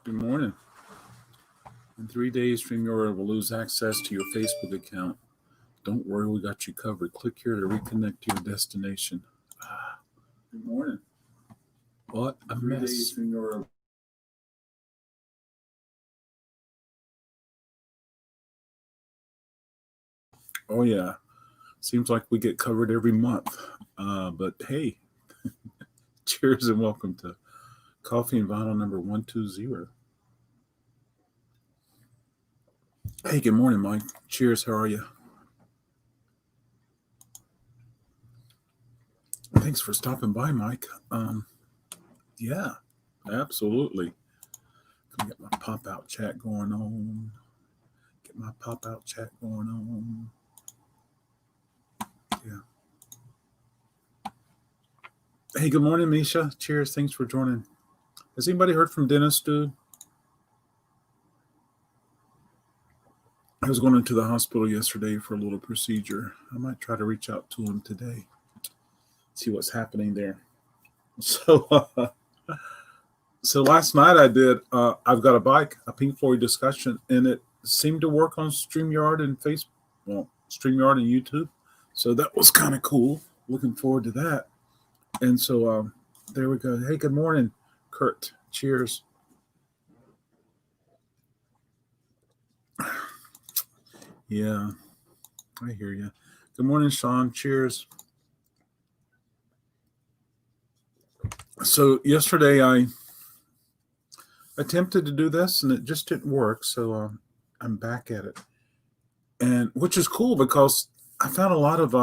Good morning. In 3 days, StreamYard will lose access to your Facebook account. Don't worry, we got you covered. Click here to reconnect to your destination. Good morning. What a mess. Oh, yeah. Seems like we get covered every month. But hey, cheers and welcome to Coffee and Vinyl number 120. Hey, good morning, Mike. Cheers. How are you? Thanks for stopping by, Mike. Yeah, absolutely. Can get my pop-out chat going on. Yeah. Hey, good morning, Misha. Cheers. Thanks for joining. Has anybody heard from Dennis, dude? I was going into the hospital yesterday for a little procedure. I might try to reach out to him today, see what's happening there. So last night I did, I've got a bike, a Pink Floyd discussion, and it seemed to work on StreamYard and StreamYard and YouTube. So that was kind of cool. Looking forward to that. And so there we go. Hey, good morning, Kurt. Cheers. Yeah, I hear you. Good morning, Sean. Cheers. So yesterday I attempted to do this and it just didn't work. So I'm back at it, and which is cool because I found a lot of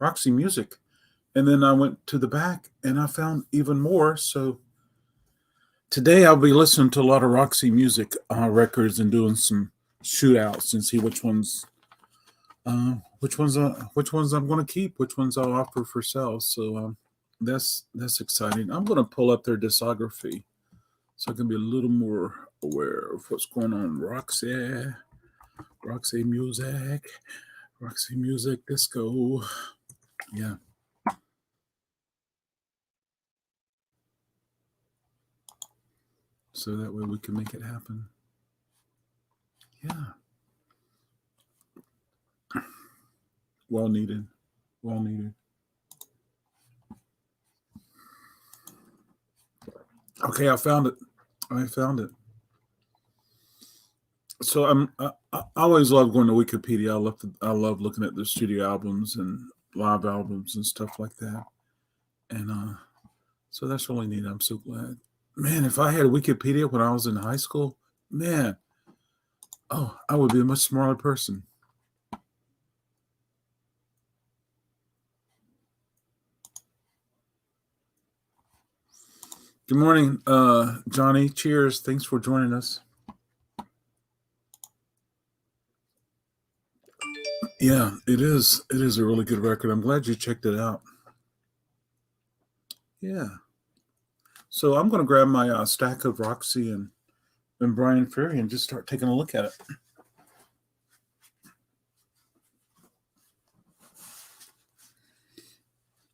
Roxy music, and then I went to the back and I found even more. So today I'll be listening to a lot of Roxy music records and doing some shootouts and see which ones I'm going to keep, which ones I'll offer for sale. So that's exciting. I'm going to pull up their discography so I can be a little more aware of what's going on. Roxy music, disco. Yeah. So that way we can make it happen. Yeah. Well needed. Okay, I found it. So I always love going to Wikipedia. I love looking at the studio albums and live albums and stuff like that. And so that's really neat. I'm so glad. Man, if I had Wikipedia when I was in high school, man, I would be a much smarter person. Good morning, Johnny. Cheers. Thanks for joining us. Yeah, it is. It is a really good record. I'm glad you checked it out. Yeah. So I'm going to grab my stack of Roxy and Brian Ferry and just start taking a look at it.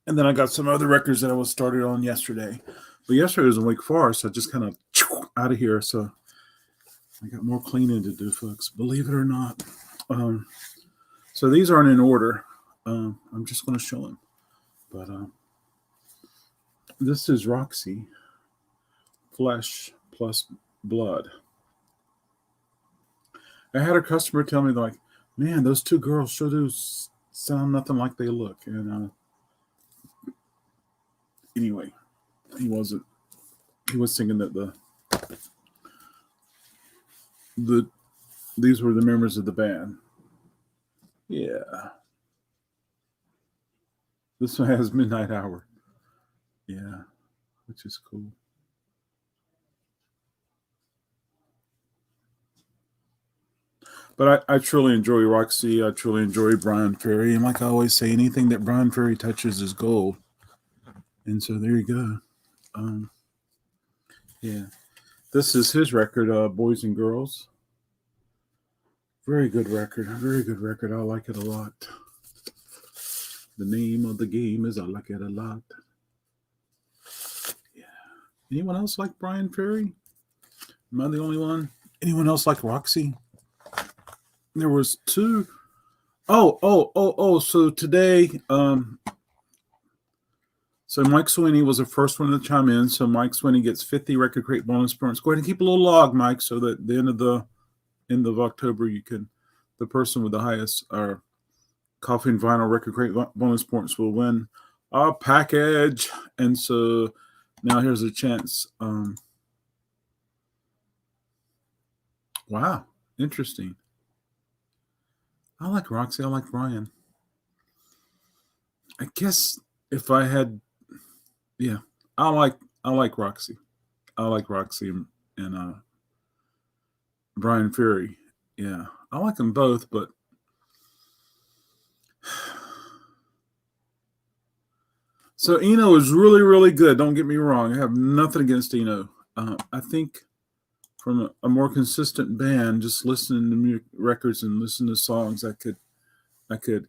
And then I got some other records that I was started on yesterday. But yesterday was a week 4, so I just kind of out of here. So I got more cleaning to do, folks. Believe it or not. So these aren't in order. I'm just going to show them. But this is Roxy, Flesh Plus Blood. I had a customer tell me, like, man, those two girls sure do sound nothing like they look. And anyway, he was thinking that these were the members of the band. Yeah. This one has Midnight Hour. Yeah, which is cool. But I truly enjoy Roxy. I truly enjoy Brian Ferry. And like I always say, anything that Brian Ferry touches is gold. And so there you go. Yeah. This is his record, Boys and Girls. Very good record. I like it a lot. The name of the game is I like it a lot. Yeah. Anyone else like Brian Ferry? Am I the only one? Anyone else like Roxy? There was two. Oh. So today, so Mike Sweeney was the first one to chime in. So Mike Sweeney gets 50 Record Crate bonus points. Go ahead and keep a little log, Mike, so that at the end of October, the person with the highest coffee and vinyl Record Crate bonus points will win a package. And so now here's a chance. Wow, interesting. I like Roxy. I like Brian. I guess if I had, yeah, I like Roxy. I like Roxy and Brian Ferry. Yeah, I like them both, but so Eno is really, really good. Don't get me wrong. I have nothing against Eno. I think from a more consistent band, just listening to records and listening to songs, I could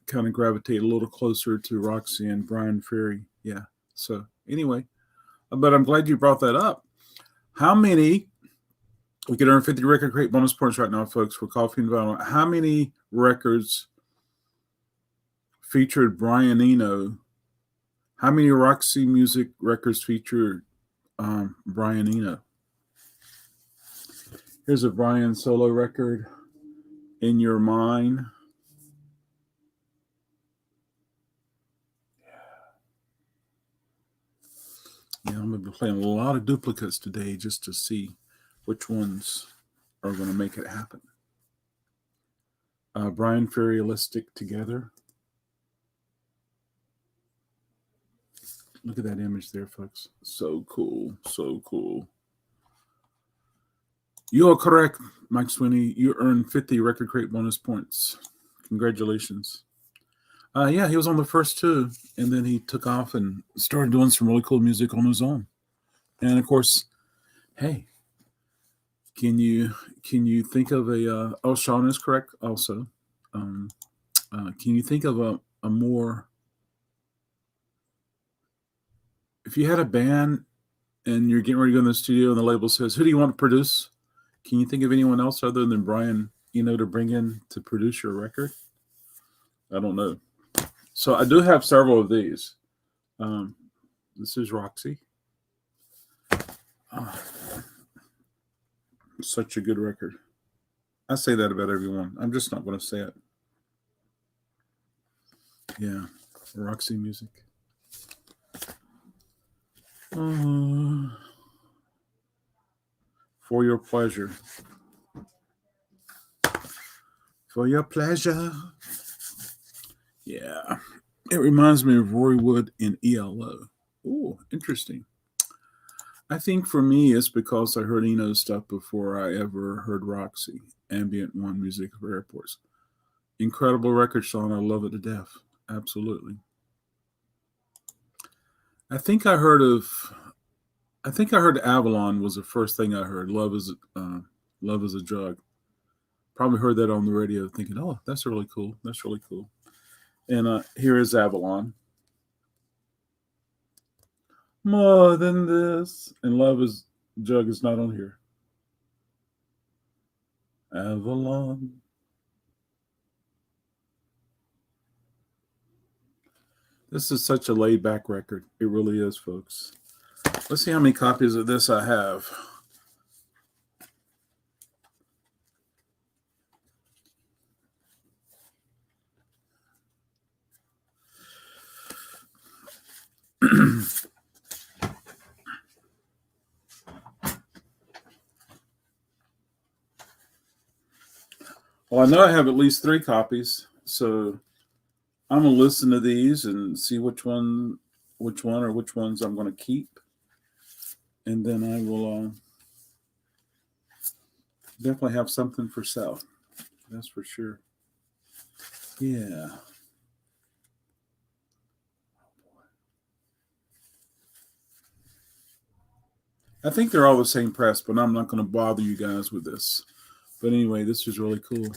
kind of gravitate a little closer to Roxy and Brian Ferry. Yeah. So anyway, but I'm glad you brought that up. How many? We could earn 50 Record Crate bonus points right now, folks, for Coffee and Vinyl. How many records featured Brian Eno? How many Roxy Music records featured Brian Eno? Here's a Brian solo record, In Your Mind. Yeah, I'm going to be playing a lot of duplicates today just to see which ones are going to make it happen. Brian Ferry, Let's Stick Together. Look at that image there, folks. So cool. So cool. You are correct, Mike Sweeney. You earned 50 Record Crate bonus points. Congratulations. Yeah, he was on the first two, and then he took off and started doing some really cool music on his own. And of course, hey, can you think of a? Oh, Sean is correct. Also, can you think of a more? If you had a band and you're getting ready to go in the studio, and the label says, "Who do you want to produce?" Can you think of anyone else other than Brian, to bring in to produce your record? I don't know. So I do have several of these. This is Roxy. Such a good record. I say that about everyone. I'm just not going to say it. Yeah, Roxy music. For your pleasure. For your pleasure. Yeah. It reminds me of Roy Wood in ELO. Oh, interesting. I think for me, it's because I heard Eno's stuff before I ever heard Roxy, Ambient One Music for Airports. Incredible record, Sean. I love it to death. Absolutely. I think I heard Avalon was the first thing I heard. Love is a Drug. Probably heard that on the radio, thinking, "Oh, that's really cool. That's really cool." And here is Avalon. More than this, and Love is Jug is not on here. Avalon. This is such a laid-back record. It really is, folks. Let's see how many copies of this I have. Well, I know I have at least 3 copies, so I'm gonna listen to these and see which ones I'm gonna keep, and then I will definitely have something for sale. That's for sure. Yeah. I think they're all the same press, but I'm not going to bother you guys with this. But anyway, this is really cool.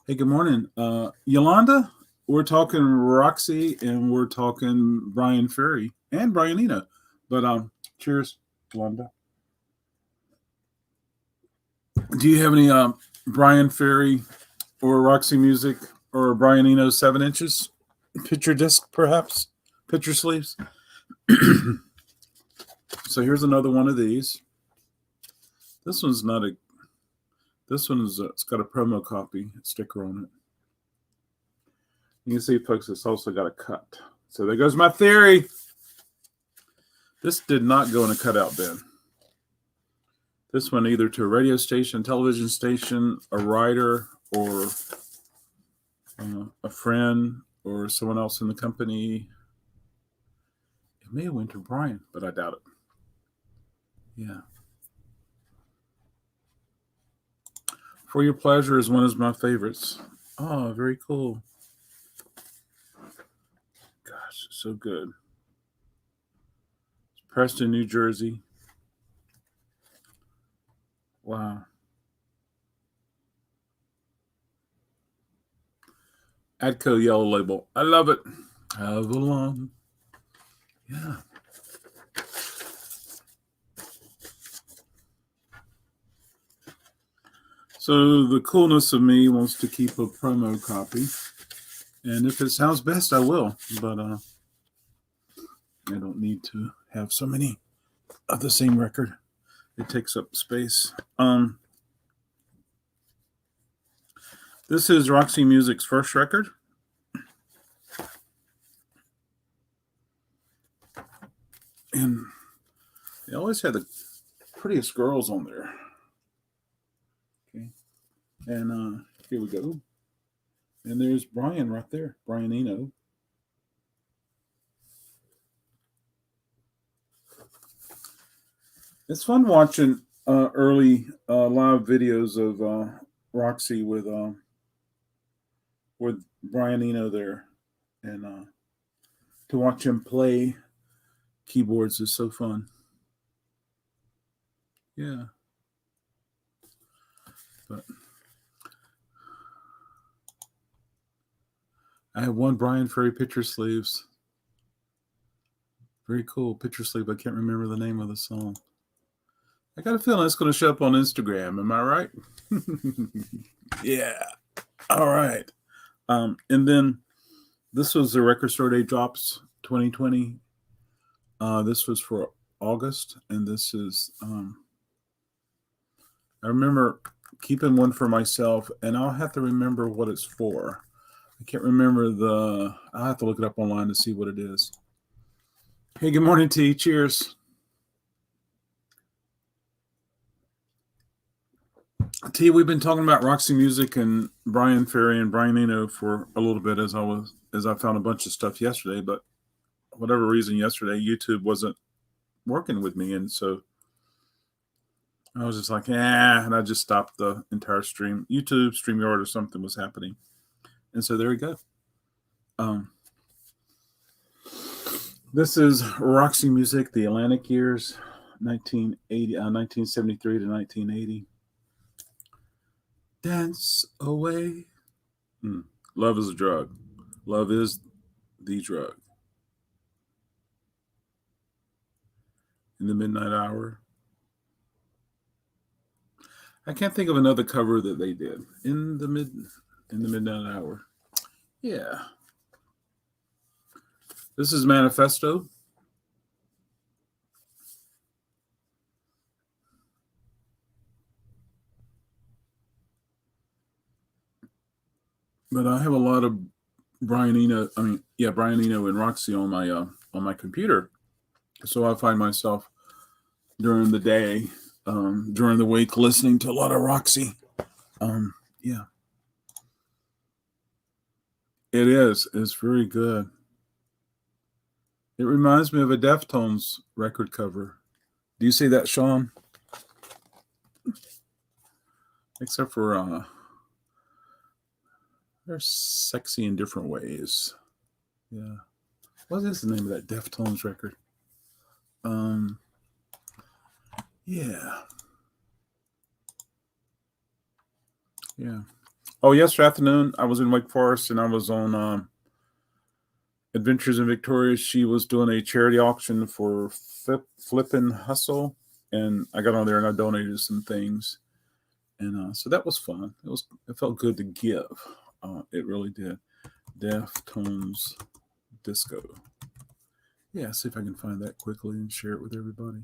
Hey, good morning. Yolanda, we're talking Roxy and we're talking Brian Ferry and Brian Eno. But cheers. Wanda. Do you have any Brian Ferry or Roxy Music or Brian Eno 7 inches picture disc, perhaps picture sleeves? So here's another one of these. This one's not a. This one is. It's got a promo copy sticker on it. You can see, folks, it's also got a cut. So there goes my theory. This did not go in a cutout bin. This went either to a radio station, television station, a writer, or a friend, or someone else in the company. It may have went to Brian, but I doubt it. Yeah. For Your Pleasure is one of my favorites. Oh, very cool. Gosh, so good. It's Preston, New Jersey. Wow. Adco yellow label. I love it. Avalon. Yeah. So the coolness of me wants to keep a promo copy. And if it sounds best, I will. But I don't need to have so many of the same record. It takes up space. This is Roxy Music's first record. And they always had the prettiest girls on there. Okay. And here we go. And there's Brian right there, Brian Eno. It's fun watching early live videos of Roxy with Brian Eno there, and to watch him play keyboards is so fun. Yeah, but I have one Brian Ferry picture sleeves. Very cool picture sleeve. I can't remember the name of the song. I got a feeling it's going to show up on Instagram. Am I right? Yeah. All right. And then this was the Record Store Day Drops 2020. This was for August. And this is, I remember keeping one for myself, and I'll have to remember what it's for. I can't remember I'll have to look it up online to see what it is. Hey, good morning, T. Cheers. T, we've been talking about Roxy Music and Brian Ferry and Brian Eno for a little bit as I found a bunch of stuff yesterday, but for whatever reason yesterday, YouTube wasn't working with me. And so I was just like, and I just stopped the entire stream. YouTube, StreamYard or something was happening. And so there we go. This is Roxy Music, the Atlantic years, 1973 to 1980. Dance away. Love is a drug. Love is the drug. In the Midnight Hour. I can't think of another cover that they did. In the Midnight Hour. Yeah. This is Manifesto. But I have a lot of Brian Eno and Roxy on my computer. So I find myself during the day, during the week, listening to a lot of Roxy. Yeah. It is. It's very good. It reminds me of a Deftones record cover. Do you see that, Sean? Except for they're sexy in different ways. Yeah. What is the name of that Deftones record? Yeah. Yeah. Oh, yesterday afternoon, I was in Wake Forest and I was on Adventures in Victoria. She was doing a charity auction for Flippin' Hustle. and I got on there and I donated some things, and so that was fun. It felt good to give. It really did. Deftones Disco. Yeah, see if I can find that quickly and share it with everybody.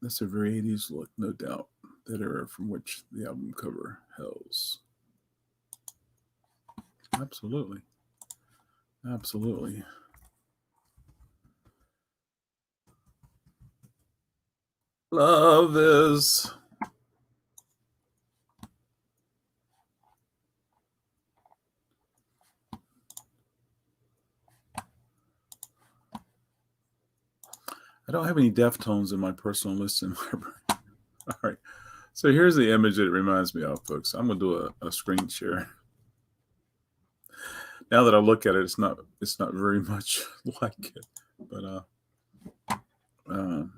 That's a very 80s look, no doubt. That era from which the album cover hails. Absolutely. Absolutely. Love is. I don't have any Deftones in my personal listening library. All right. So here's the image that it reminds me of, folks. I'm going to do a screen share. Now that I look at it, it's not very much like it. But I'm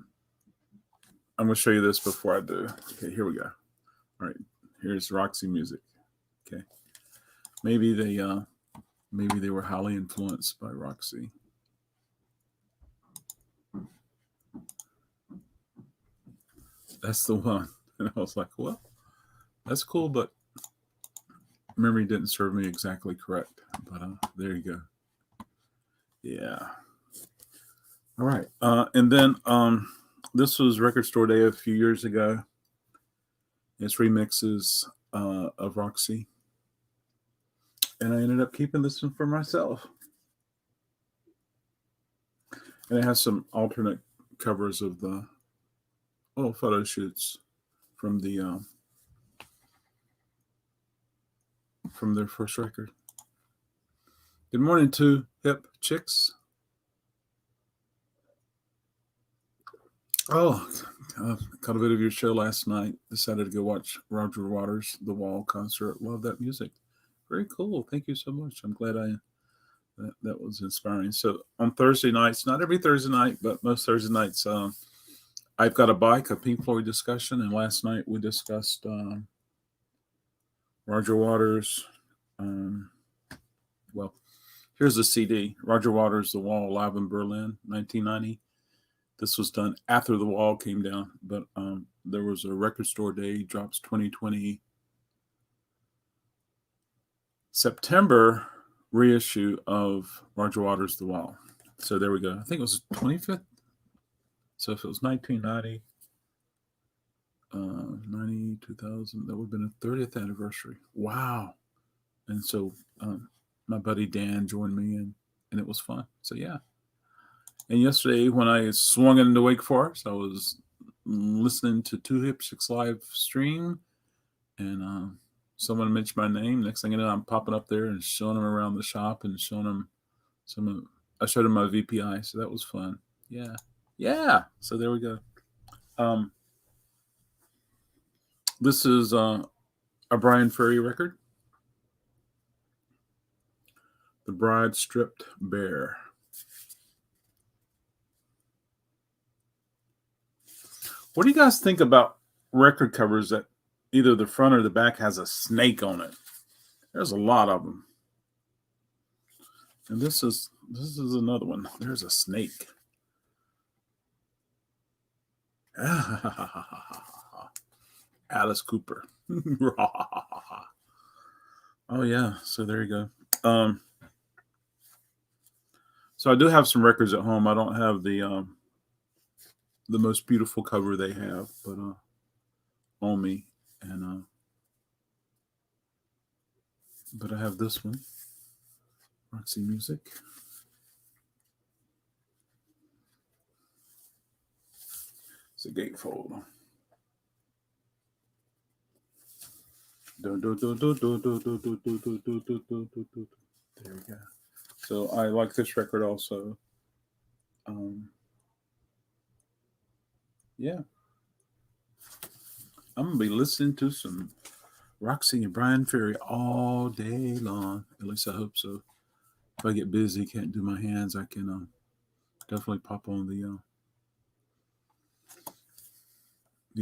going to show you this before I do. Okay, here we go. All right. Here's Roxy music. Okay. Maybe they were highly influenced by Roxy. That's the one. And I was like, well, that's cool, but memory didn't serve me exactly correct. But there you go. Yeah. All right. And then this was Record Store Day a few years ago. It's remixes of Roxy. And I ended up keeping this one for myself. And it has some alternate covers of the photo shoots from from their first record. Good morning to Hip Chicks. Oh, caught a bit of your show last night. Decided to go watch Roger Waters' The Wall concert. Love that music. Very cool. Thank you so much. I'm glad that was inspiring. So on Thursday nights, not every Thursday night, but most Thursday nights, I've got a bike, a Pink Floyd discussion, and last night we discussed Roger Waters. Well, here's the CD. Roger Waters' The Wall live in Berlin, 1990. This was done after The Wall came down, but there was a Record Store Day, drops 2020 September reissue of Roger Waters' The Wall. So there we go. I think it was 25th. So if it was 1990, 90, 2000, that would have been a 30th anniversary. Wow. And so my buddy Dan joined me, and it was fun. So yeah. And yesterday when I swung into Wake Forest, I was listening to Two Hip Chicks live stream, and someone mentioned my name. Next thing you know, I'm popping up there and showing them around the shop and showing them I showed them my VPI, so that was fun. Yeah. So there we go. This is a Brian Ferry record, The Bride Stripped Bare. What do you guys think about record covers that either the front or the back has a snake on it? There's a lot of them. And this is another one. There's a snake. Alice Cooper. Oh yeah, so there you go. So I do have some records at home. I don't have the most beautiful cover they have, but on me, and but I have this one, Roxy Music. It's a gatefold. There we go. So I like this record also. Yeah. I'm going to be listening to some Roxy and Brian Ferry all day long. At least I hope so. If I get busy, can't do my hands, I can definitely pop on the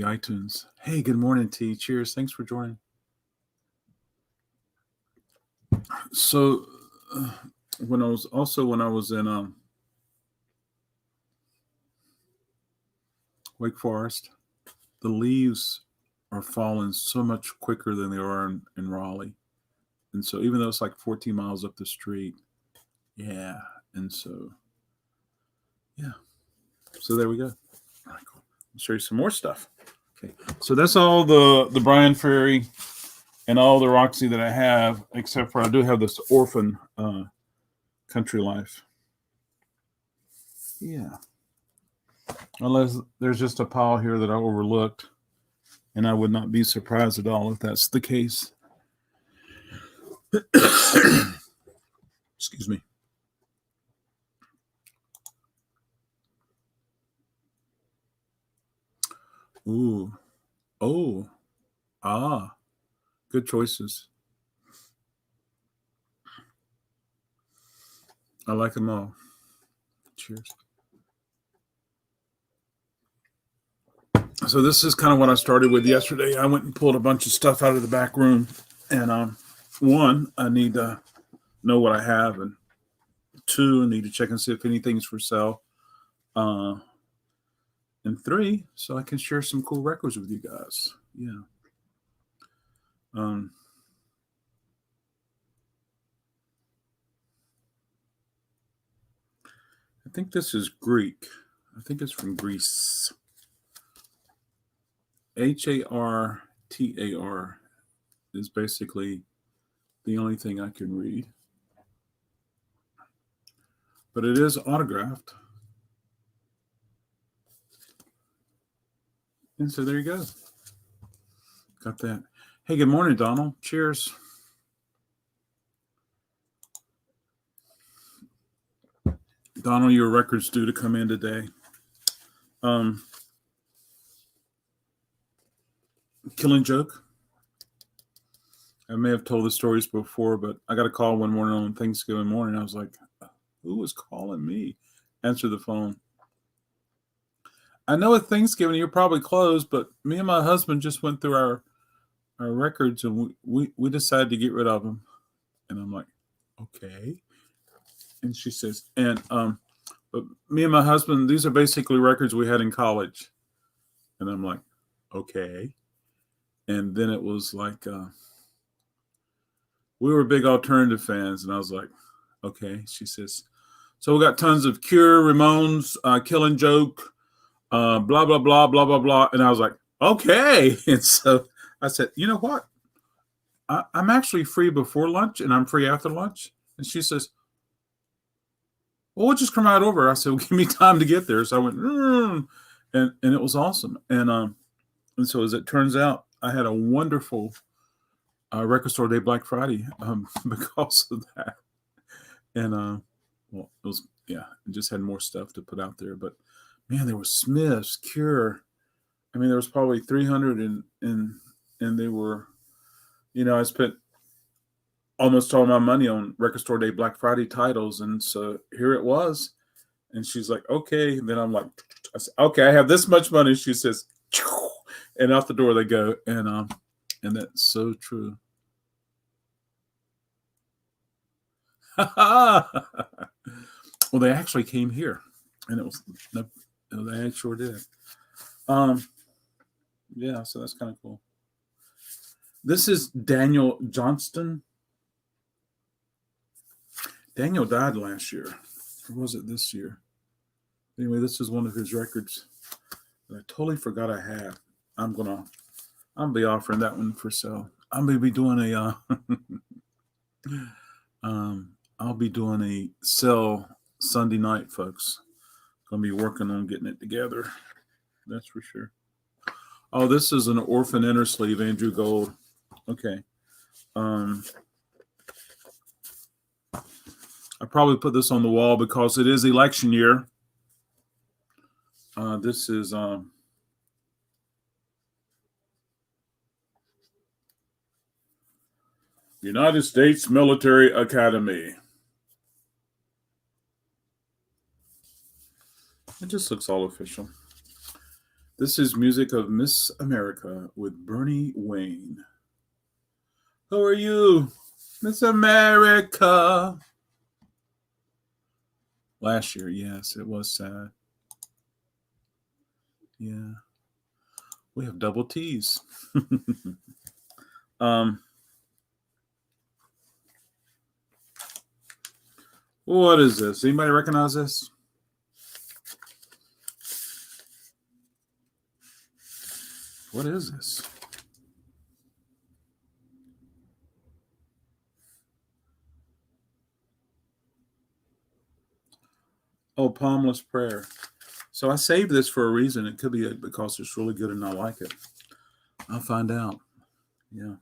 iTunes. Hey, good morning, T. Cheers. Thanks for joining. So when I was in Wake Forest, the leaves are falling so much quicker than they are in Raleigh. And so even though it's like 14 miles up the street, yeah. And so, yeah. So there we go. All right, cool. I'll show you some more stuff. Okay. So that's all the Brian Ferry and all the Roxy that I have, except for I do have this orphan country life. Yeah. Unless there's just a pile here that I overlooked, and I would not be surprised at all if that's the case. Excuse me. Ooh. Oh. Ah. Good choices. I like them all. Cheers. So this is kind of what I started with yesterday. I went and pulled a bunch of stuff out of the back room. And one, I need to know what I have. And two, I need to check and see if anything's for sale. And three, so I can share some cool records with you guys. Yeah. I think this is Greek. I think it's from Greece. Hartar is basically the only thing I can read. But it is autographed. And so there you go. Got that. Hey, good morning, Donald. Cheers. Donald, your record's due to come in today. Killing Joke. I may have told the stories before, but I got a call one morning on Thanksgiving morning. I was like, who was calling me? Answer the phone. I know at Thanksgiving you're probably closed, but me and my husband just went through our records and we decided to get rid of them. And I'm like, okay. And she says, but me and my husband, these are basically records we had in college. And I'm like, okay. And then it was like, we were big alternative fans. And I was like, okay. She says, so we got tons of Cure, Ramones, Killing Joke, blah, blah, blah, blah, blah, blah. And I was like, okay. And so I said, you know what? I'm actually free before lunch and I'm free after lunch. And she says, well, we'll just come right over. I said, well, give me time to get there. So I went, and it was awesome. And so as it turns out, I had a wonderful Record Store Day Black Friday because of that. And well, it was, yeah, it just had more stuff to put out there. But man, there was Smiths, Cure. I mean, there was probably 300 and they were, you know, I spent almost all my money on Record Store Day Black Friday titles. And so here it was. And she's like, okay. And then I'm like, I said, okay, I have this much money. She says, and out the door they go. And that's so true. Well, they actually came here, and it was they sure did. Yeah, so that's kind of cool. This is Daniel Johnston. Daniel died last year, or was it this year? Anyway, this is one of his records that I totally forgot I had. I'll be offering that one for sale. I'm gonna be doing a I'll be doing a sale Sunday night, folks. Gonna be working on getting it together. That's for sure. Oh, this is an orphan inner sleeve, Andrew Gold. Okay. I probably put this on the wall because it is election year. This is United States Military Academy. It just looks all official. This is music of Miss America with Bernie Wayne. Who are you, Miss America? Last year, yes, it was sad. Yeah. We have double T's. What is this? Anybody recognize this? What is this? Oh, Palmless Prayer. So I saved this for a reason. It could be because it's really good and I like it. I'll find out. Yeah.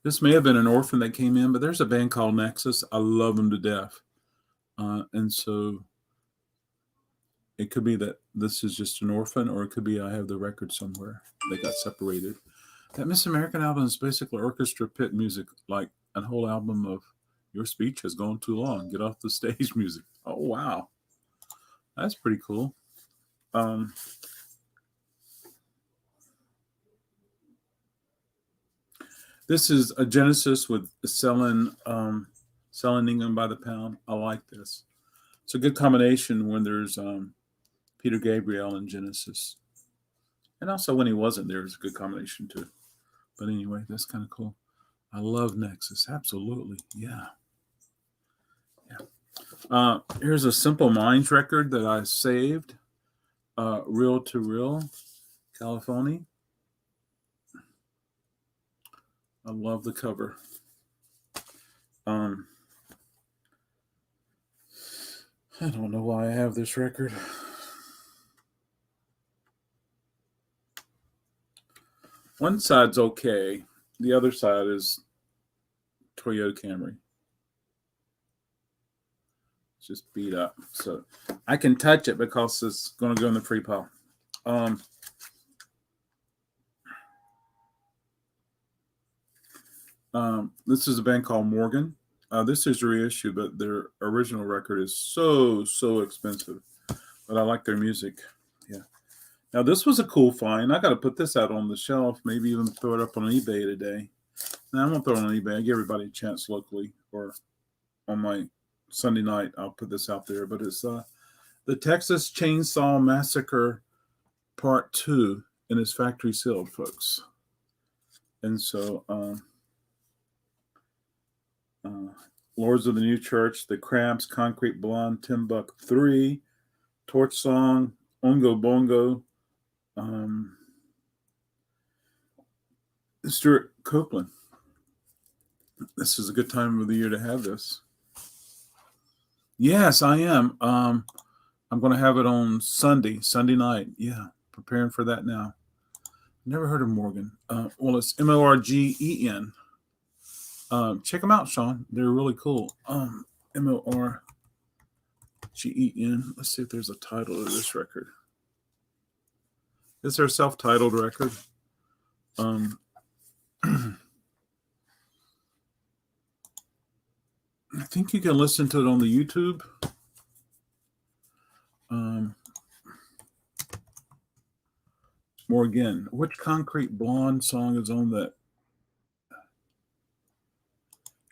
This may have been an orphan that came in, but there's a band called Nexus. I love them to death. And so it could be that this is just an orphan, or it could be I have the record somewhere. They got separated. That Miss American album is basically orchestra pit music, like a whole album of Your Speech Has Gone Too Long. Get Off the Stage music. Oh, wow. That's pretty cool. This is a Genesis with selling England by the pound. I like this. It's a good combination when there's Peter Gabriel in Genesis. And also when he wasn't there, it's a good combination too. But anyway, that's kind of cool. I love Nexus. Absolutely. Yeah. Here's a Simple Minds record that I saved. Reel to Reel, California. I love the cover. I don't know why I have this record. One side's okay. The other side is Toyota Camry. It's just beat up. So I can touch it because it's going to go in the free pile. This is a band called Morgan. This is a reissue, but their original record is so expensive. But I like their music. Yeah. Now, this was a cool find. I got to put this out on the shelf, maybe even throw it up on eBay today. Now, I'm going to throw it on eBay. I give everybody a chance locally, or on my Sunday night, I'll put this out there. But it's the Texas Chainsaw Massacre Part 2, and it's factory sealed, folks. And so, Lords of the New Church, The Cramps, Concrete Blonde, Timbuk 3, Torch Song, Ongo Bongo, Stuart Copeland. This is a good time of the year to have this. Yes, I am. I'm going to have it on Sunday night. Yeah, preparing for that now. Never heard of Morgan. Well, it's Morgen. Check them out, Sean. They're really cool. Morgen. Let's see if there's a title of this record. It's their self-titled record. I think you can listen to it on the YouTube. Morgan. Which Concrete Blonde song is on that?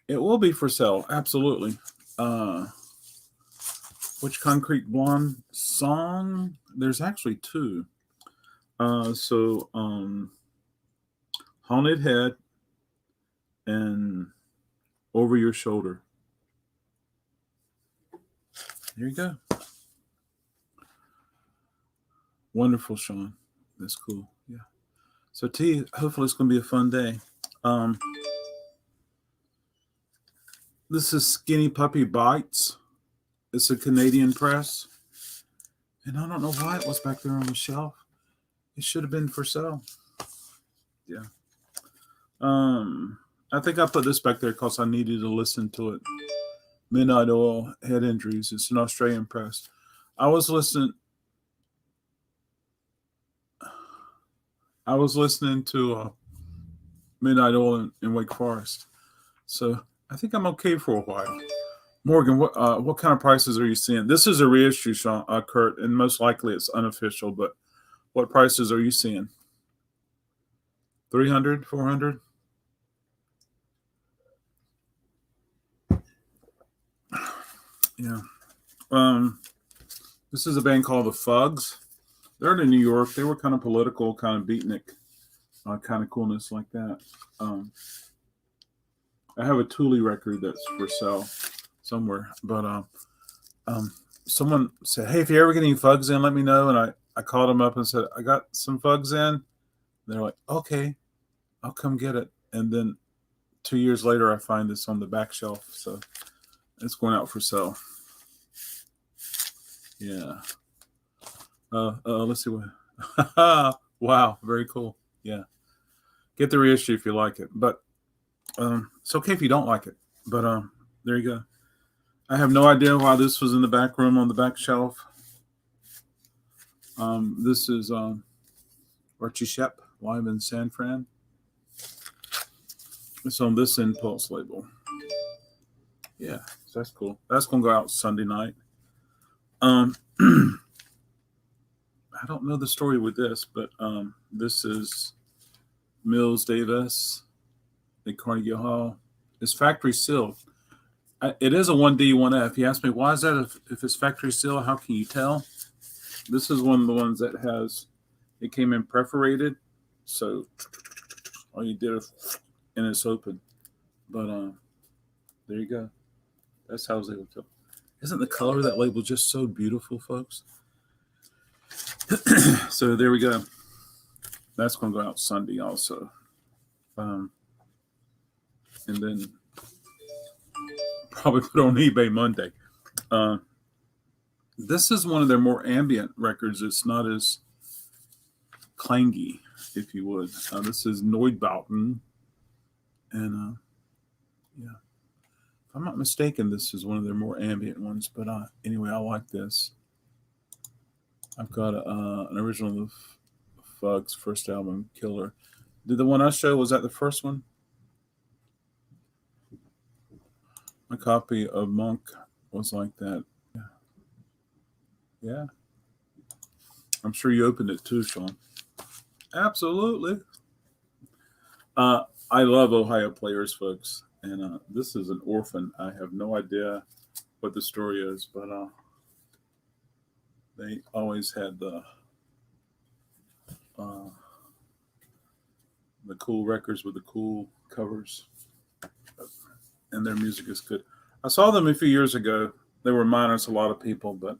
It will be for sale. Absolutely. Which Concrete Blonde song? There's actually two. Haunted Head and Over Your Shoulder. There you go. Wonderful, Sean. That's cool. Yeah. So T, hopefully it's going to be a fun day. This is Skinny Puppy Bites. It's a Canadian press. And I don't know why it was back there on the shelf. It should have been for sale. Yeah. I think I put this back there because I needed to listen to it. Midnight Oil, Head Injuries. It's an Australian press. I was listening to Midnight Oil in Wake Forest. So I think I'm okay for a while. Morgan, what kind of prices are you seeing? This is a reissue, Sean, Kurt, and most likely it's unofficial, but what prices are you seeing? 300, 400? Yeah. This is a band called the Fugs. They're in New York. They were kind of political, kind of beatnik, kind of coolness like that. I have a Thule record that's for sale somewhere, but someone said, "Hey, if you ever get any Fugs in, let me know." And I called them up and said, "I got some Fugs in." They're like, "Okay, I'll come get it." And then 2 years later, I find this on the back shelf, so it's going out for sale. Yeah. Let's see what. Wow, very cool. Yeah, get the reissue if you like it, but it's okay if you don't like it. But there you go. I have no idea why this was in the back room on the back shelf. This is Archie Shep live in San Fran. It's on this Impulse label. Yeah, so that's cool. That's gonna go out Sunday night. I don't know the story with this, but this is Mills Davis at Carnegie Hall. It's factory sealed. It is a 1D, 1F. You ask me, why is that if it's factory sealed? How can you tell? This is one of the ones that it came in perforated. So all you did is, and it's open. But there you go. That's how I was able to tell. Isn't the color of that label just so beautiful, folks? So there we go. That's going to go out Sunday also. And then probably put on eBay Monday. This is one of their more ambient records. It's not as clangy, if you would. This is Neubauten. And yeah, if I'm not mistaken, this is one of their more ambient ones. But anyway, I like this. I've got an original of Fugs' first album, Killer. Did the one I showed, was that the first one? My copy of Monk was like that. Yeah. I'm sure you opened it too, Sean. Absolutely. I love Ohio players, folks. And this is an orphan. I have no idea what the story is, but they always had the cool records with the cool covers. And their music is good. I saw them a few years ago. They were minus a lot of people, but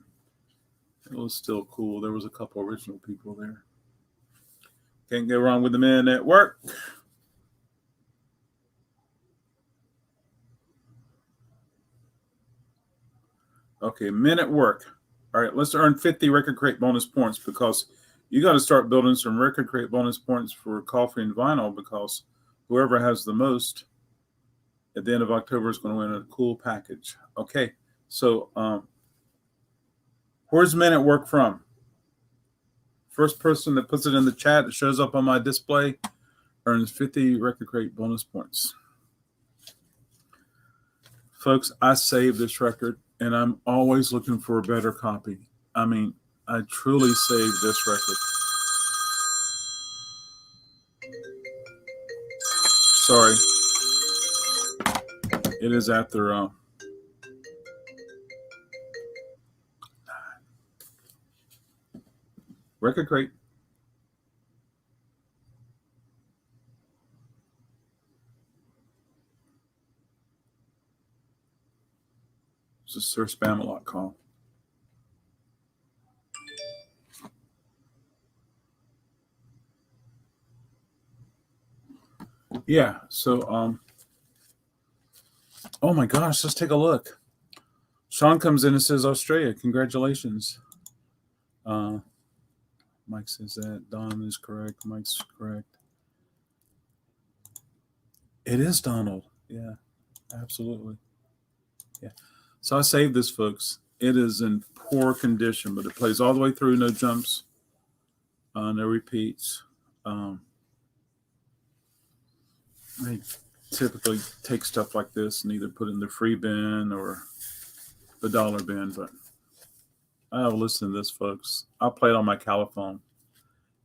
it was still cool. There was a couple original people there. Can't go wrong with the Men at Work. Okay, Men at Work. All right, let's earn 50 RecordKrate bonus points because you got to start building some RecordKrate bonus points for coffee and vinyl because whoever has the most at the end of October is going to win a cool package. Okay, so where's Men at Work from? First person that puts it in the chat that shows up on my display earns 50 RecordKrate bonus points. Folks, I saved this record, and I'm always looking for a better copy. I mean, I truly saved this record. Sorry. It is at their RecordKrate. It's a Sir Spamalot call. Yeah, so oh my gosh, let's take a look. Sean comes in and says Australia, congratulations. Mike says that. Don is correct. Mike's correct. It is Donald. Yeah, absolutely. Yeah. So I saved this, folks. It is in poor condition, but it plays all the way through, no jumps, no repeats. They typically take stuff like this and either put it in the free bin or the dollar bin, but I'll listen to this, folks. I'll play it on my Caliphone.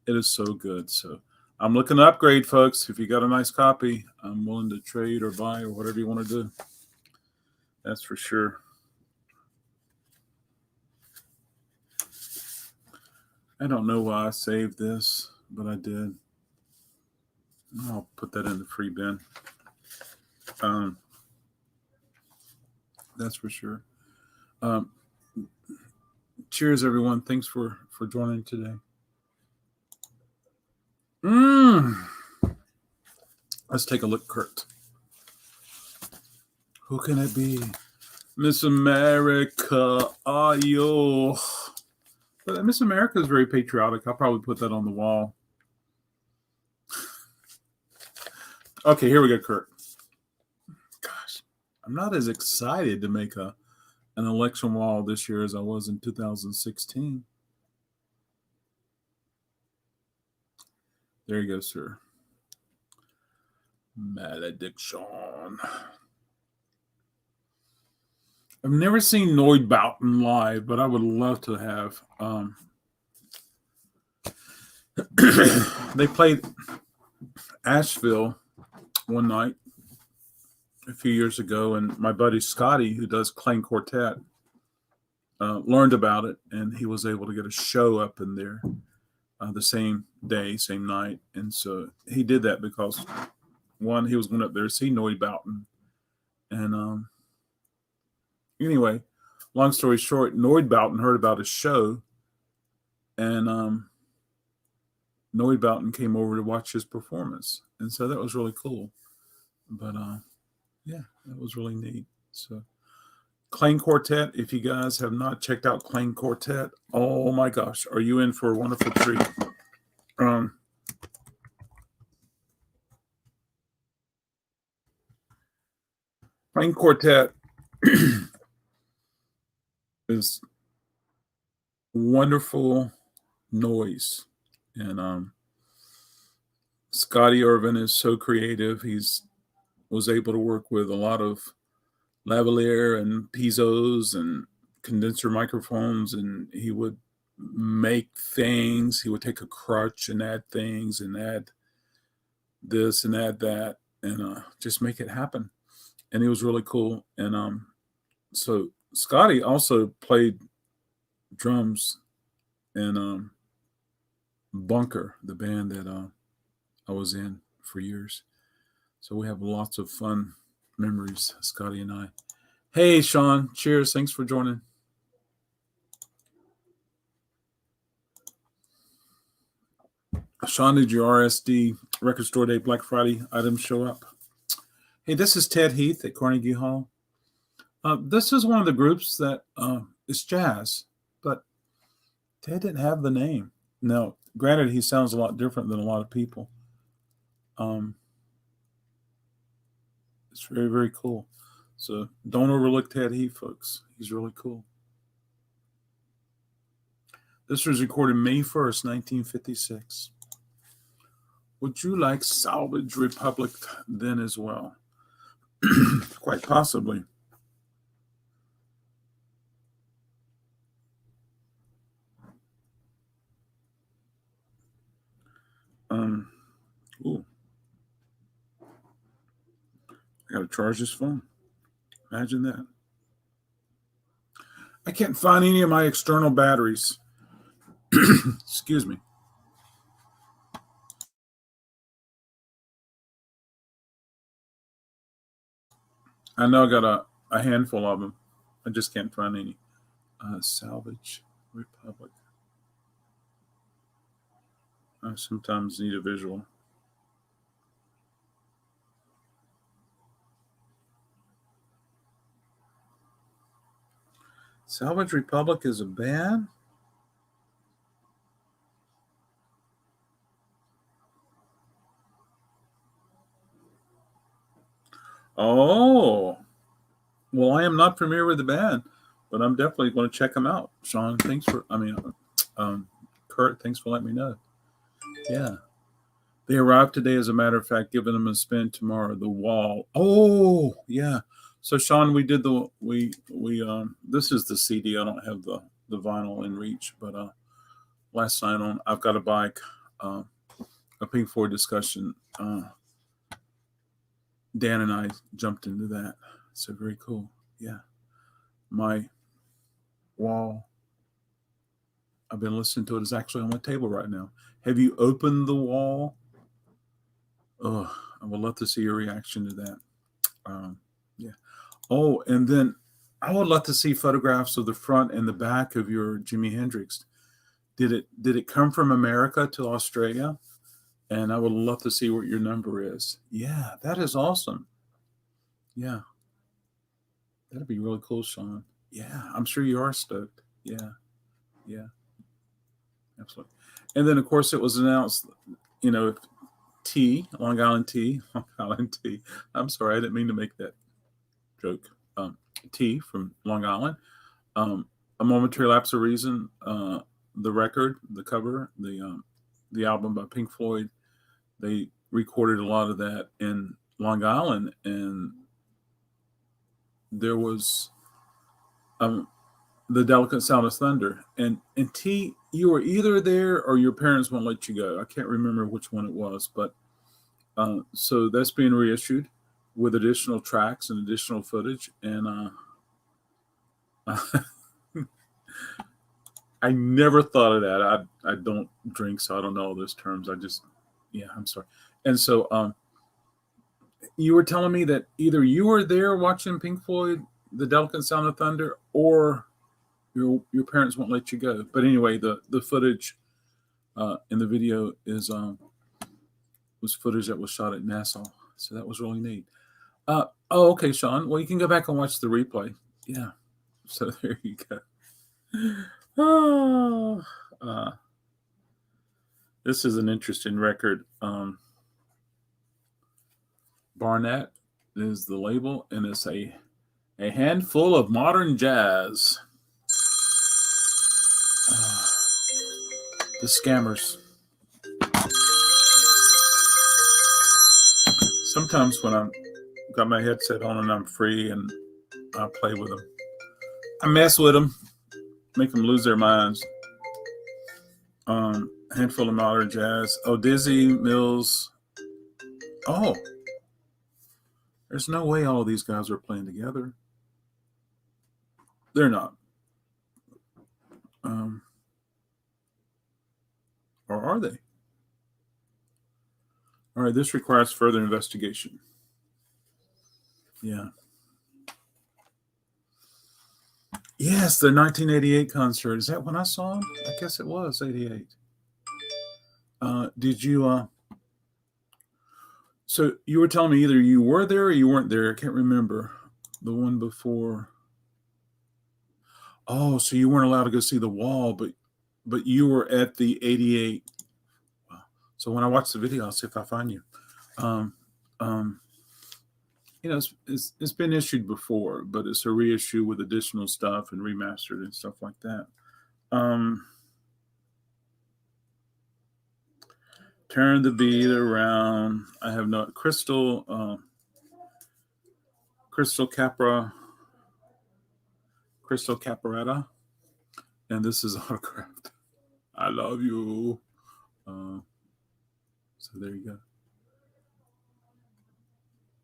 It is so good. So I'm looking to upgrade, folks. If you got a nice copy, I'm willing to trade or buy or whatever you want to do. That's for sure. I don't know why I saved this, but I did. I'll put that in the free bin. That's for sure. Cheers, everyone. Thanks for joining today. Let's take a look, Kurt. Who can it be? Miss America, are you? But Miss America is very patriotic. I'll probably put that on the wall. Okay, here we go, Kurt. Gosh, I'm not as excited to make an election wall this year as I was in 2016. There you go, sir. Malediction. I've never seen Noid Boughton live, but I would love to have. They played Asheville one night a few years ago, and my buddy Scotty, who does Clang Quartet, learned about it, and he was able to get a show up in there the same day, same night. And so he did that because, one, he was going up there to see Noid Boughton. And anyway, long story short, Noid Boughton heard about his show, and Noid Boughton came over to watch his performance. And so that was really cool. But yeah, that was really neat. So Clang Quartet, if you guys have not checked out Clang Quartet, oh my gosh, are you in for a wonderful treat? Clang Quartet is wonderful noise. And Scotty Irvin is so creative. He's was able to work with a lot of lavalier and pizzos and condenser microphones, and he would make things. He would take a crutch and add things and add this and add that and just make it happen. And he was really cool. And so Scotty also played drums in Bunker, the band that I was in for years. So we have lots of fun memories, Scotty and I. Hey, Sean. Cheers. Thanks for joining. Sean, did your RSD Record Store Day Black Friday items show up? Hey, this is Ted Heath at Carnegie Hall. This is one of the groups that is jazz, but Ted didn't have the name. Now, granted, he sounds a lot different than a lot of people. It's very, very cool. So don't overlook Ted Heath, folks. He's really cool. This was recorded May 1st, 1956. Would you like Salvage Republic then as well? Quite possibly. Ooh. I got to charge this phone. Imagine that. I can't find any of my external batteries. Excuse me. I know I got a handful of them. I just can't find any. Salvage Republic. I sometimes need a visual. Salvage Republic is a band? Oh, well, I am not familiar with the band, but I'm definitely going to check them out. Sean, Kurt, thanks for letting me know. Yeah. They arrived today, as a matter of fact, giving them a spin tomorrow. The Wall. Oh, yeah. So, Sean, we did this is the CD. I don't have the vinyl in reach, but last night on I've Got a Bike, a Pink Floyd discussion, Dan and I jumped into that. So very cool. Yeah. My Wall. I've been listening to it. It's actually on my table right now. Have you opened the wall? Oh, I would love to see your reaction to that. Yeah. Oh, and then I would love to see photographs of the front and the back of your Jimi Hendrix. Did it come from America to Australia? And I would love to see what your number is. Yeah, that is awesome. Yeah, that'd be really cool, Sean. Yeah, I'm sure you are stoked. Yeah, yeah, absolutely. And then, of course, it was announced, you know, Long Island tea, Long Island tea. I'm sorry, I didn't mean to make that joke. Tea from Long Island. A momentary lapse of reason. The record, the cover, the album by Pink Floyd. They recorded a lot of that in Long Island, and there was the Delicate Sound of Thunder. And T, you were either there or your parents won't let you go. I can't remember which one it was, but so that's being reissued with additional tracks and additional footage. And I never thought of that. I don't drink, so I don't know all those terms. I'm sorry. And so you were telling me that either you were there watching Pink Floyd, The Delicate Sound of Thunder, or your parents won't let you go. But anyway, the footage in the video was footage that was shot at Nassau. So that was really neat. Okay, Sean. Well, you can go back and watch the replay. Yeah. So there you go. This is an interesting record. Barnett is the label, and it's a handful of modern jazz. The Scammers. Sometimes when I've got my headset on and I'm free and I play with them, I mess with them, make them lose their minds. Handful of modern jazz. Oh, Dizzy Mills. Oh, there's no way all of these guys are playing together. They're not. Or are they? All right, this requires further investigation. Yeah. Yes, the 1988 concert. Is that when I saw him? I guess it was 88. Did you? So you were telling me either you were there or you weren't there. I can't remember. The one before. Oh, so you weren't allowed to go see the wall, but you were at the 88. Wow. So when I watch the video, I'll see if I find you. You know, it's been issued before, but it's a reissue with additional stuff and remastered and stuff like that. Turn the beat around. I have no Crystal Caparetta, and this is autographed. I love you. So there you go.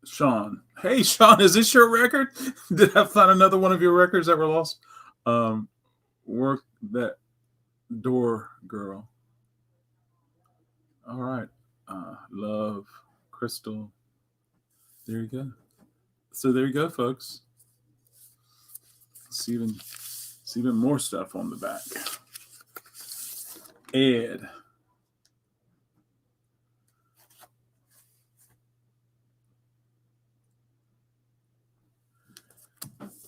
Sean. Hey, Sean, is this your record? Did I find another one of your records that were lost? Work That Door Girl. All right. Love, Crystal. There you go. So there you go, folks. It's even more stuff on the back. Ed.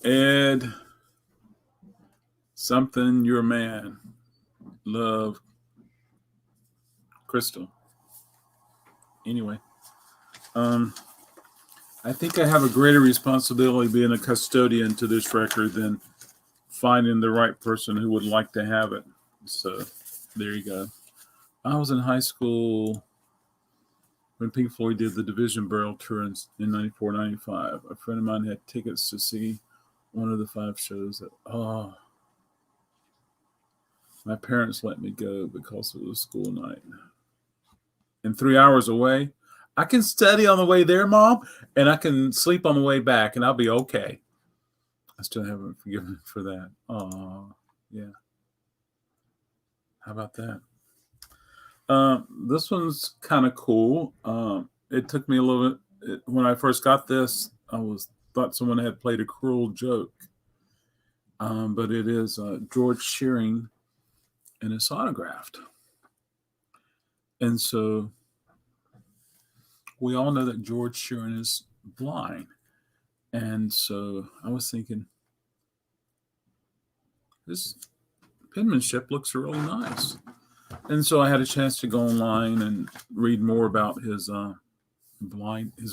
Ed, something, your man. Love, Crystal. Anyway, I think I have a greater responsibility being a custodian to this record than finding the right person who would like to have it. So there you go. I was in high school when Pink Floyd did the Division Burial Tour in 94, 95. A friend of mine had tickets to see one of the 5 shows that, my parents let me go because it was school night. And 3 hours away, I can study on the way there, Mom, and I can sleep on the way back, and I'll be okay. I still haven't forgiven for that. Oh, yeah. How about that? This one's kind of cool. It took me a little bit when I first got this. Thought someone had played a cruel joke, but it is George Shearing, and it's autographed. And so we all know that George Shearing is blind, and so I was thinking, this penmanship looks really nice. And so I had a chance to go online and read more about his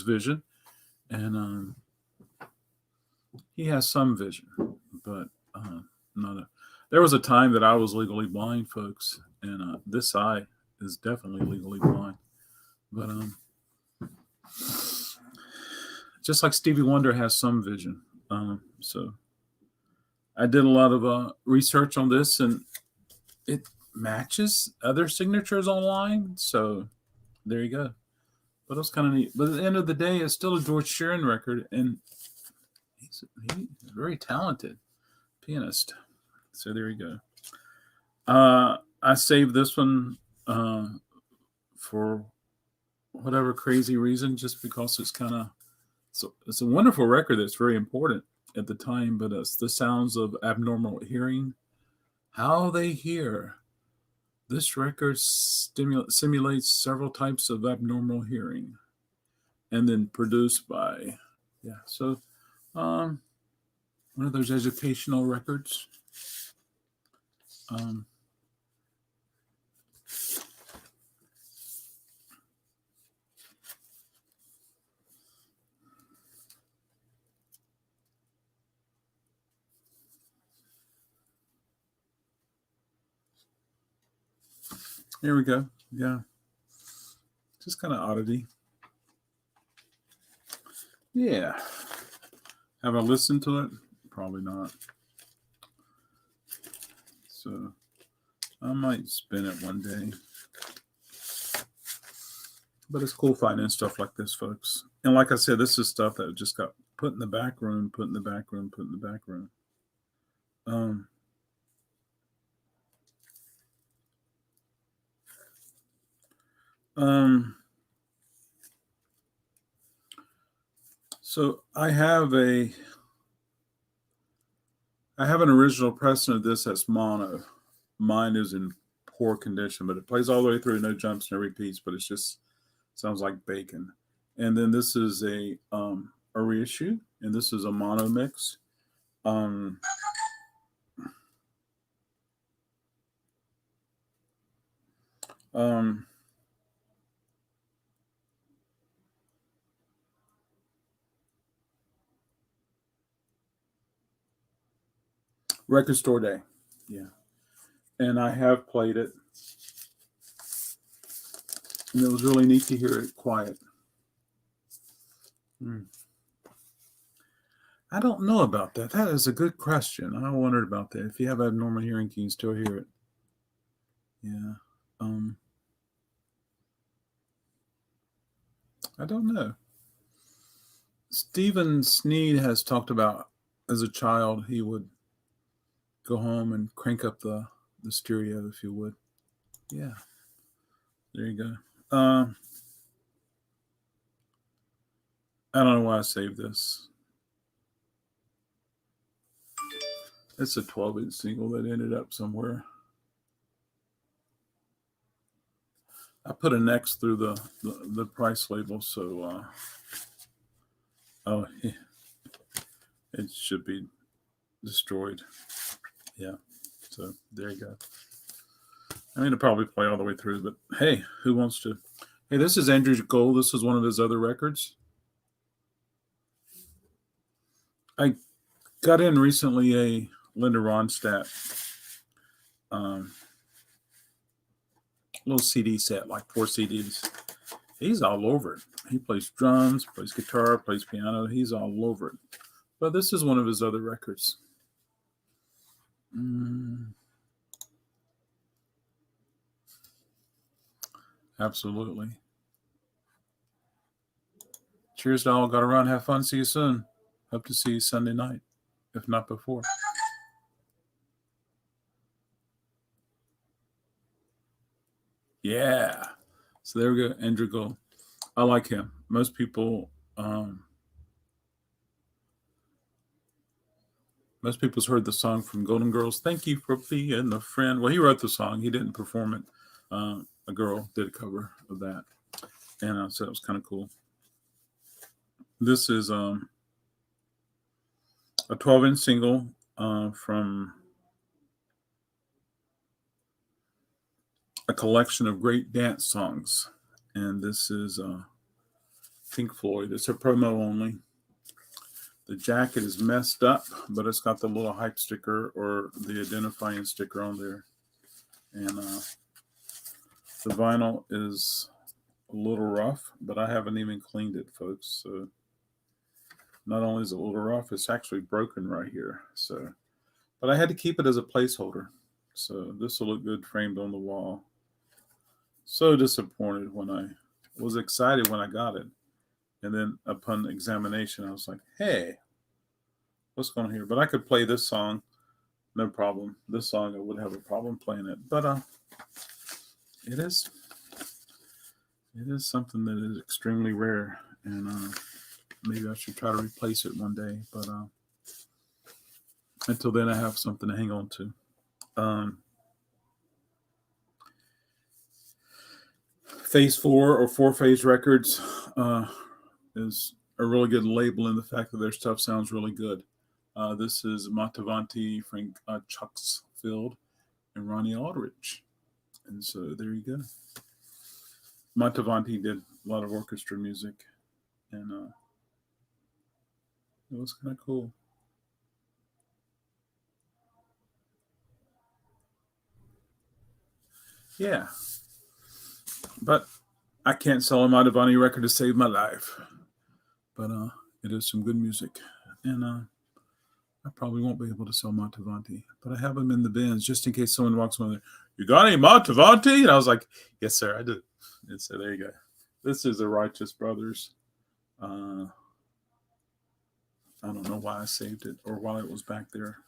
vision, and he has some vision, but not a. There was a time that I was legally blind, folks, and this eye is definitely legally blind. But just like Stevie Wonder has some vision, so I did a lot of research on this, and it matches other signatures online. So there you go. But it was kind of neat. But at the end of the day, it's still a George Shearing record, and he's a very talented pianist. So there you go. I saved this one for whatever crazy reason, just because it's a wonderful record that's very important at the time, but it's the sounds of abnormal hearing. How they hear. This record simulates several types of abnormal hearing, and then produced by, so one of those educational records. Here we go. Yeah. Just kind of oddity. Yeah. Have I listened to it? Probably not. So I might spin it one day. But it's cool finding stuff like this, folks. And like I said, this is stuff that just got put in the back room, put in the back room, put in the back room. So I have an original pressing of this that's mono. Mine is in poor condition, but it plays all the way through, no jumps, no repeats, but it's just sounds like bacon. And then this is a reissue, and this is a mono mix. Record Store Day. Yeah. And I have played it. And it was really neat to hear it quiet. I don't know about that. That is a good question. I wondered about that. If you have abnormal hearing, can you still hear it? Yeah. I don't know. Stephen Sneed has talked about, as a child, he would go home and crank up the stereo, if you would. Yeah. There you go. I don't know why I saved this. It's a 12-inch single that ended up somewhere. I put an X through the price label, so it should be destroyed. Yeah, so there you go. I mean, to probably play all the way through, but hey, who wants to? Hey, this is Andrew Gold. This is one of his other records. I got in recently a Linda Ronstadt little CD set, like 4 CDs. He's all over it. He plays drums, plays guitar, plays piano. He's all over it. But this is one of his other records. Absolutely. Cheers to all. Got to run. Have fun. See you soon. Hope to see you Sunday night, if not before. Yeah. So there we go. Andrew Gold. I like him. Most people's heard the song from Golden Girls. Thank you for being a friend. Well, he wrote the song. He didn't perform it. A girl did a cover of that. And so it was kind of cool. This is a 12-inch single from a collection of great dance songs. And this is Pink Floyd. It's a promo only. The jacket is messed up, but it's got the little hype sticker or the identifying sticker on there. And the vinyl is a little rough, but I haven't even cleaned it, folks. So not only is it a little rough, it's actually broken right here. So, but I had to keep it as a placeholder. So this will look good framed on the wall. So disappointed when I was excited when I got it. And then upon examination, I was like, hey, what's going on here? But I could play this song, no problem. This song, I would have a problem playing it. But it is something that is extremely rare. And maybe I should try to replace it one day. But until then, I have something to hang on to. Phase 4 or 4-Phase Records is a really good label in the fact that their stuff sounds really good. This is Montevanti, Frank Chucksfield, and Ronnie Aldridge. And so there you go. Montevanti did a lot of orchestra music, and it was kind of cool. Yeah. But I can't sell a Montevanti record to save my life. But it is some good music. And I probably won't be able to sell Montevanti. But I have them in the bins just in case someone walks over there. You got any Montevanti? And I was like, yes, sir, I do. And so there you go. This is the Righteous Brothers. I don't know why I saved it or why it was back there.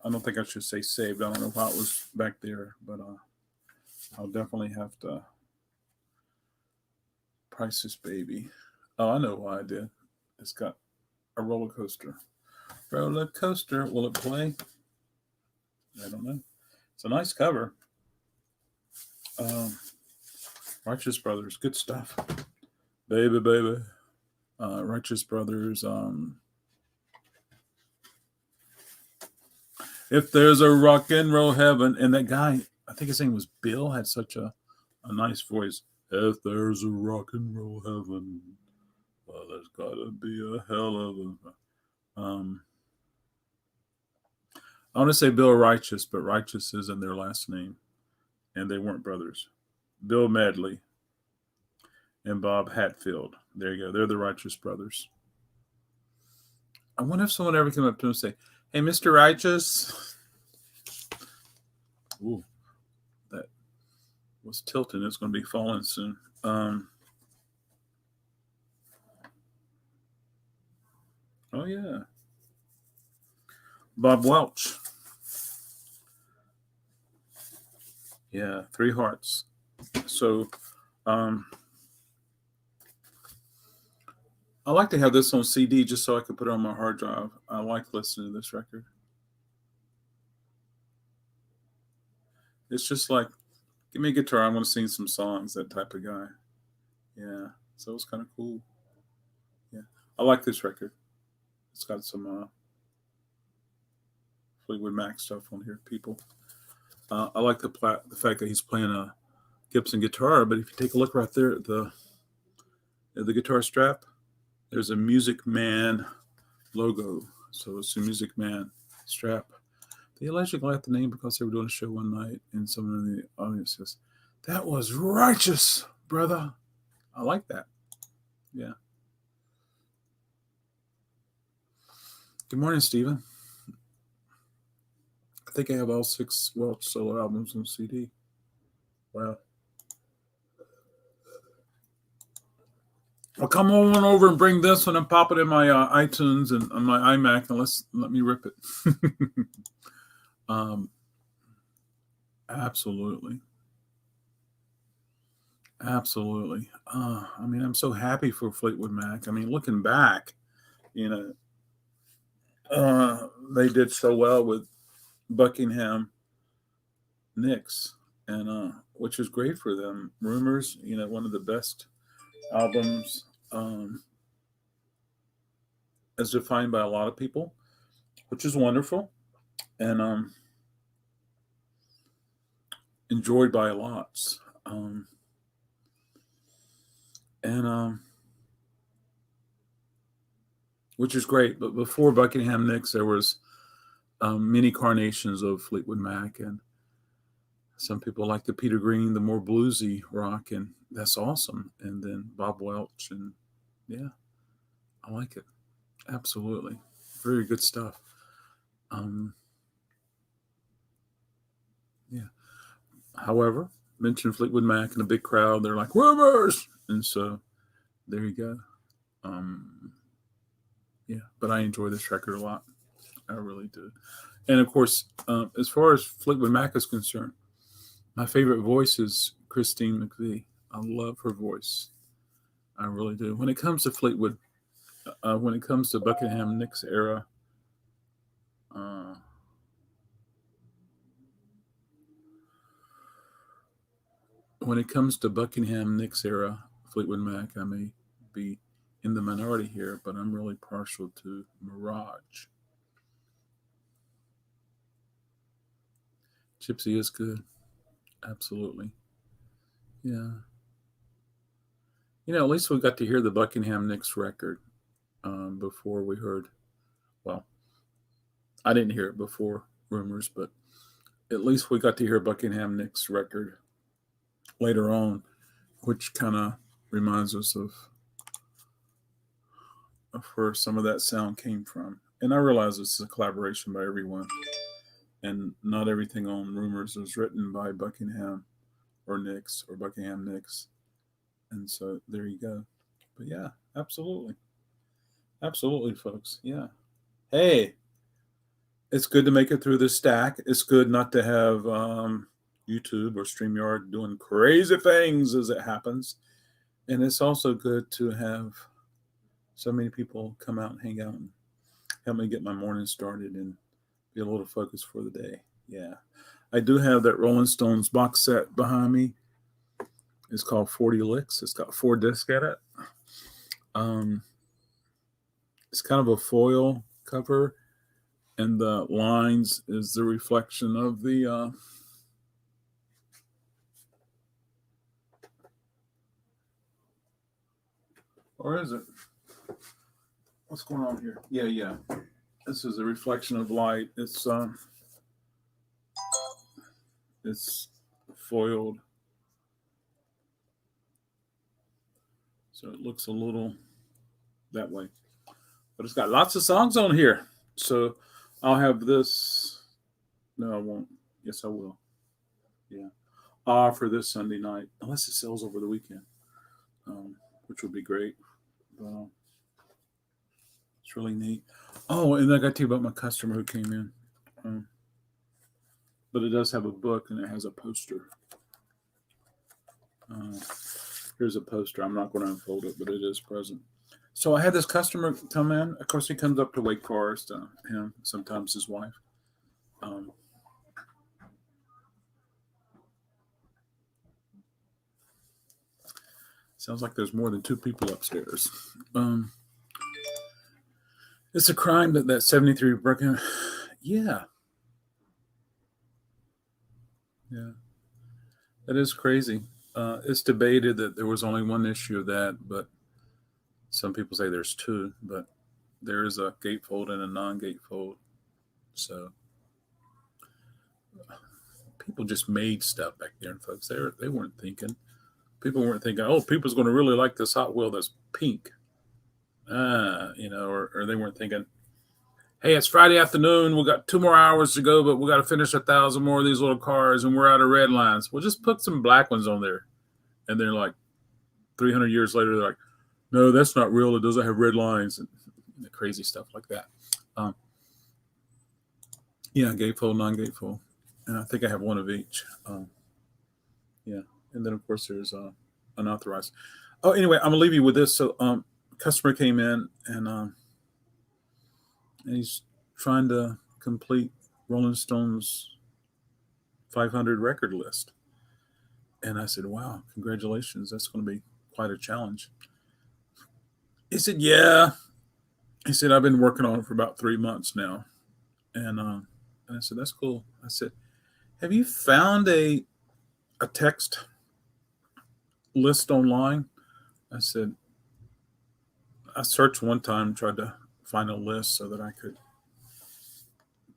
I don't think I should say saved. I don't know why it was back there. But I'll definitely have to price this baby. Oh, I know why I did. It's got a roller coaster. Roller coaster. Will it play? I don't know. It's a nice cover. Righteous Brothers. Good stuff. Baby, baby. Righteous Brothers. If there's a rock and roll heaven. And that guy, I think his name was Bill, had such a nice voice. If there's a rock and roll heaven, well, there's got to be a hell of a... I want to say Bill Righteous, but Righteous isn't their last name. And they weren't brothers. Bill Medley and Bob Hatfield. There you go. They're the Righteous Brothers. I wonder if someone ever came up to him and say, hey, Mr. Righteous. Ooh, that was tilting. It's going to be falling soon. Oh, yeah. Bob Welch. Yeah, 3 Hearts. So, I like to have this on CD just so I can put it on my hard drive. I like listening to this record. It's just like, give me a guitar, I'm going to sing some songs, that type of guy. Yeah, so it's kind of cool. Yeah, I like this record. It's got some Fleetwood Mac stuff on here, people. I like the fact that he's playing a Gibson guitar, but if you take a look right there at the guitar strap, there's a Music Man logo. So it's a Music Man strap. They allegedly got the name because they were doing a show one night, and someone in the audience says, that was righteous, brother. I like that. Yeah. Good morning, Stephen. I think I have all 6 Welch solo albums on CD. Wow. Well, come on over and bring this one and pop it in my iTunes and on my iMac and let me rip it. Absolutely. Absolutely. I mean, I'm so happy for Fleetwood Mac. I mean, looking back, you know, they did so well with Buckingham Nicks, and which is great for them. Rumors, one of the best albums, as defined by a lot of people, which is wonderful, and enjoyed by lots. And which is great. But before Buckingham Nicks, there was many carnations of Fleetwood Mac, and some people like the Peter Green, the more bluesy rock, and that's awesome. And then Bob Welch, and yeah, I like it. Absolutely. Very good stuff. Yeah. However, mention Fleetwood Mac in a big crowd, they're like, rumors! And so there you go. Yeah, but I enjoy this record a lot. I really do. And of course, as far as Fleetwood Mac is concerned, my favorite voice is Christine McVie. I love her voice. I really do. When it comes to Fleetwood, when it comes to Buckingham Nicks era, uh, Fleetwood Mac, I may be in the minority here, but I'm really partial to Mirage. Gypsy is good. Absolutely. Yeah. At least we got to hear the Buckingham Nicks record before we heard. Well, I didn't hear it before Rumors, but at least we got to hear Buckingham Nicks record later on, which kind of reminds us of where some of that sound came from. And I realize this is a collaboration by everyone, and not everything on Rumors was written by Buckingham or Nicks or Buckingham Nicks. And so there you go. But yeah, absolutely. Absolutely, folks. Yeah. Hey, it's good to make it through the stack. It's good not to have YouTube or StreamYard doing crazy things as it happens. And it's also good to have so many people come out and hang out and help me get my morning started and be a little focused for the day. Yeah. I do have that Rolling Stones box set behind me. It's called 40 Licks. It's got 4 discs in it. It's kind of a foil cover, and the lines is the reflection of the or is it? What's going on here? Yeah. This is a reflection of light. It's foiled, so it looks a little that way. But it's got lots of songs on here. So I'll have this. No, I won't. Yes, I will. Yeah. For this Sunday night, unless it sells over the weekend, which would be great. But, it's really neat. Oh, and I got to you about my customer who came in. But it does have a book and it has a poster. Here's a poster. I'm not going to unfold it, but it is present. So I had this customer come in. Of course, he comes up to Wake Forest, him, sometimes his wife. Sounds like there's more than 2 people upstairs. It's a crime that 73 broken. Yeah. That is crazy. It's debated that there was only one issue of that, but some people say there's 2. But there is a gatefold and a non-gatefold. So people just made stuff back there, and folks, they weren't thinking. People weren't thinking, oh, people's going to really like this Hot Wheel that's pink. Or they weren't thinking, hey, it's Friday afternoon. We got 2 more hours to go, but we got to finish 1,000 more of these little cars, and we're out of red lines. We'll just put some black ones on there. And they're like, 300 years later, they're like, no, that's not real. It doesn't have red lines and crazy stuff like that. Yeah, gatefold, non-gatefold. And I think I have one of each. Yeah. And then, of course, there's unauthorized. Oh, anyway, I'm gonna leave you with this. So, customer came in and he's trying to complete Rolling Stone's 500 record list. And I said, wow, congratulations. That's going to be quite a challenge. He said, yeah. He said, I've been working on it for about 3 months now. And I said, that's cool. I said, have you found a text list online? I said, I searched one time, tried to find a list so that I could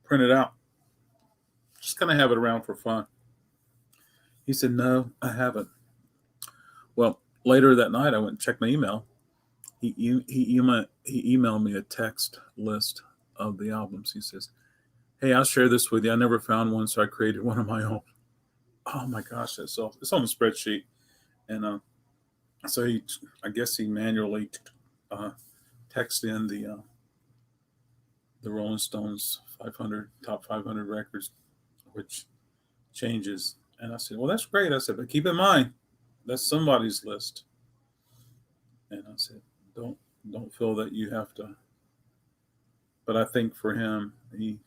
print it out. Just kind of have it around for fun. He said, no, I haven't. Well, later that night, I went and checked my email. He emailed me a text list of the albums. He says, hey, I'll share this with you. I never found one, so I created one of my own. Oh my gosh, it's on the spreadsheet. And so I guess he manually texted in the Rolling Stones top 500 records, which changes. And I said, well, that's great. I said, but keep in mind, that's somebody's list. And I said, don't feel that you have to. But I think for him, he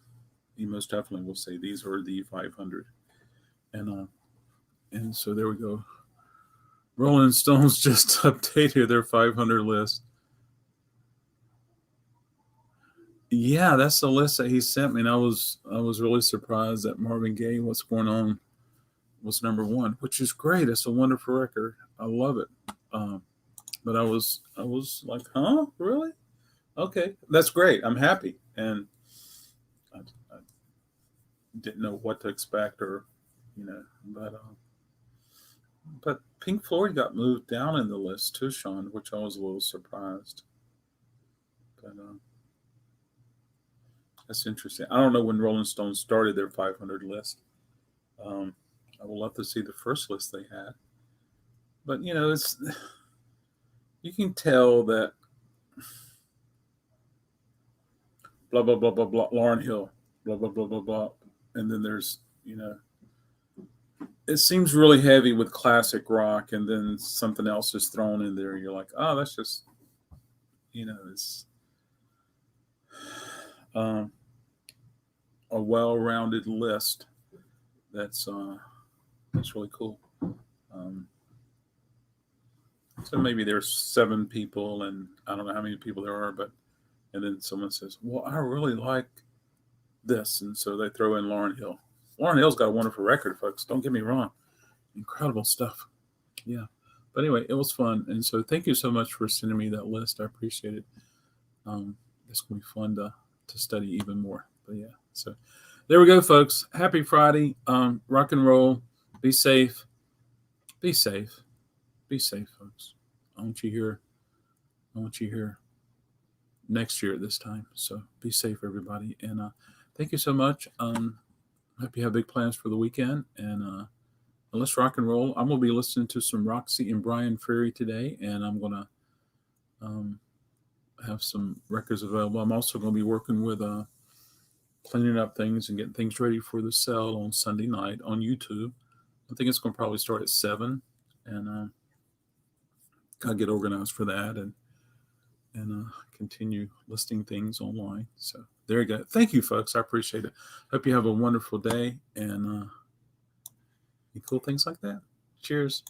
most definitely will say these are the 500. And so there we go. Rolling Stones just updated their 500 list. Yeah, that's the list that he sent me, and I was really surprised that Marvin Gaye, What's Going On, was number one, which is great. It's a wonderful record. I love it. But I was like, huh, really? Okay, that's great. I'm happy, and I didn't know what to expect, or but Pink Floyd got moved down in the list too, Sean, which I was a little surprised. But that's interesting. I don't know when Rolling Stones started their 500 list. I would love to see the first list they had. But, it's you can tell that blah, blah, blah, blah, blah, Lauryn Hill, blah, blah, blah, blah, blah. And then there's, it seems really heavy with classic rock, and then something else is thrown in there. And you're like, oh, that's just, it's a well-rounded list. That's really cool. So maybe there's 7 people, and I don't know how many people there are, and then someone says, well, I really like this. And so they throw in Lauryn Hill. Lauryn Hill's got a wonderful record, folks. Don't get me wrong. Incredible stuff. Yeah. But anyway, it was fun. And so thank you so much for sending me that list. I appreciate it. It's going to be fun to study even more. But yeah, so there we go, folks. Happy Friday. Rock and roll. Be safe. Be safe. Be safe, folks. I want you here next year at this time. So be safe, everybody. And thank you so much. Hope you have big plans for the weekend. And let's rock and roll. I'm going to be listening to some Roxy and Brian Ferry today. And I'm going to have some records available. I'm also going to be working with cleaning up things and getting things ready for the sale on Sunday night on YouTube. I think it's going to probably start at 7. And I'll get organized for that and continue listing things online. So there you go. Thank you, folks. I appreciate it. Hope you have a wonderful day and cool things like that. Cheers.